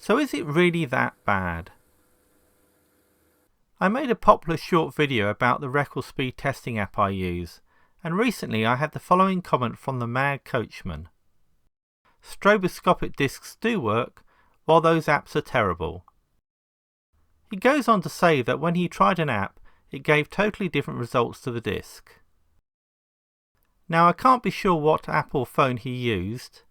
So is it really that bad? I made a popular short video about the record speed testing app I use, and recently I had the following comment from the Mad Coachman. Stroboscopic disks do work, while those apps are terrible. He goes on to say that when he tried an app, it gave totally different results to the disk. Now I can't be sure what app or phone he used.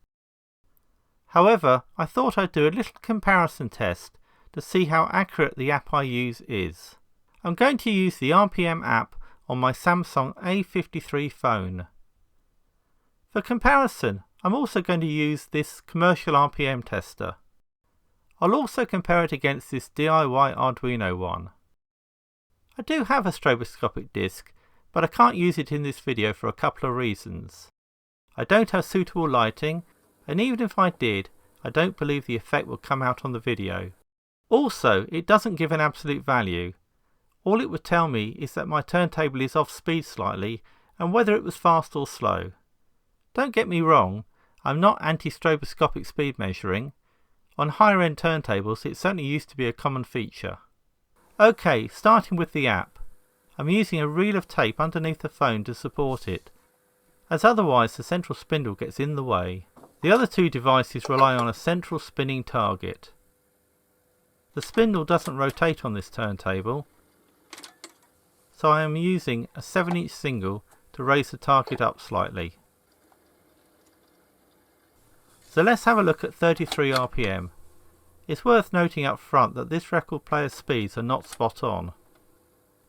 However, I thought I'd do a little comparison test to see how accurate the app I use is. I'm going to use the RPM app on my Samsung A53 phone. For comparison, I'm also going to use this commercial RPM tester. I'll also compare it against this DIY Arduino one. I do have a stroboscopic disk, but I can't use it in this video for a couple of reasons. I don't have suitable lighting, and even if I did, I don't believe the effect will come out on the video. Also, it doesn't give an absolute value. All it would tell me is that my turntable is off speed slightly and whether it was fast or slow. Don't get me wrong, I'm not anti-stroboscopic speed measuring. On higher end turntables it certainly used to be a common feature. OK, starting with the app. I'm using a reel of tape underneath the phone to support it, as otherwise the central spindle gets in the way. The other two devices rely on a central spinning target. The spindle doesn't rotate on this turntable, so I am using a 7-inch single to raise the target up slightly. So let's have a look at 33 RPM. It's worth noting up front that this record player's speeds are not spot on.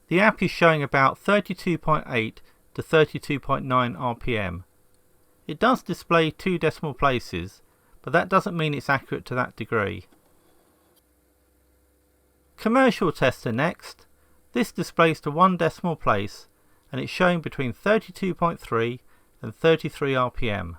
The app is showing about 32.8 to 32.9 RPM. It does display 2 decimal places, but that doesn't mean it's accurate to that degree. Commercial tester next. This displays to 1 decimal place and it's showing between 32.3 and 33 RPM.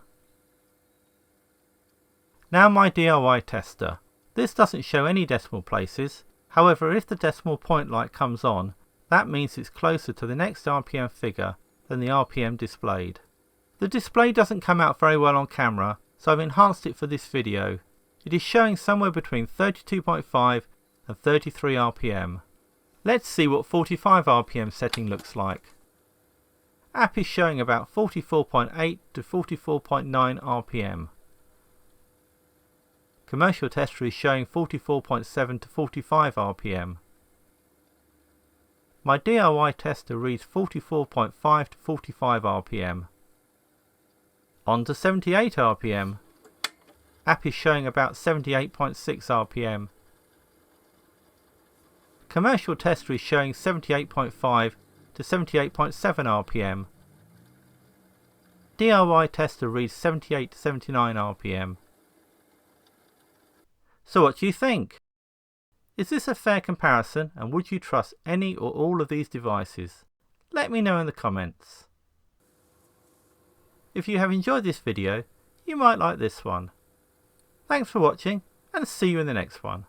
Now my DIY tester. This doesn't show any decimal places, however if the decimal point light comes on, that means it's closer to the next RPM figure than the RPM displayed. The display doesn't come out very well on camera, so I've enhanced it for this video. It is showing somewhere between 32.5 and 33 RPM. Let's see what 45 RPM setting looks like. App is showing about 44.8 to 44.9 RPM. Commercial tester is showing 44.7 to 45 RPM. My DIY tester reads 44.5 to 45 RPM. On to 78 RPM. App is showing about 78.6 RPM. Commercial tester is showing 78.5 to 78.7 RPM. DIY tester reads 78 to 79 RPM. So what do you think? Is this a fair comparison and would you trust any or all of these devices? Let me know in the comments. If you have enjoyed this video, you might like this one. Thanks for watching and see you in the next one.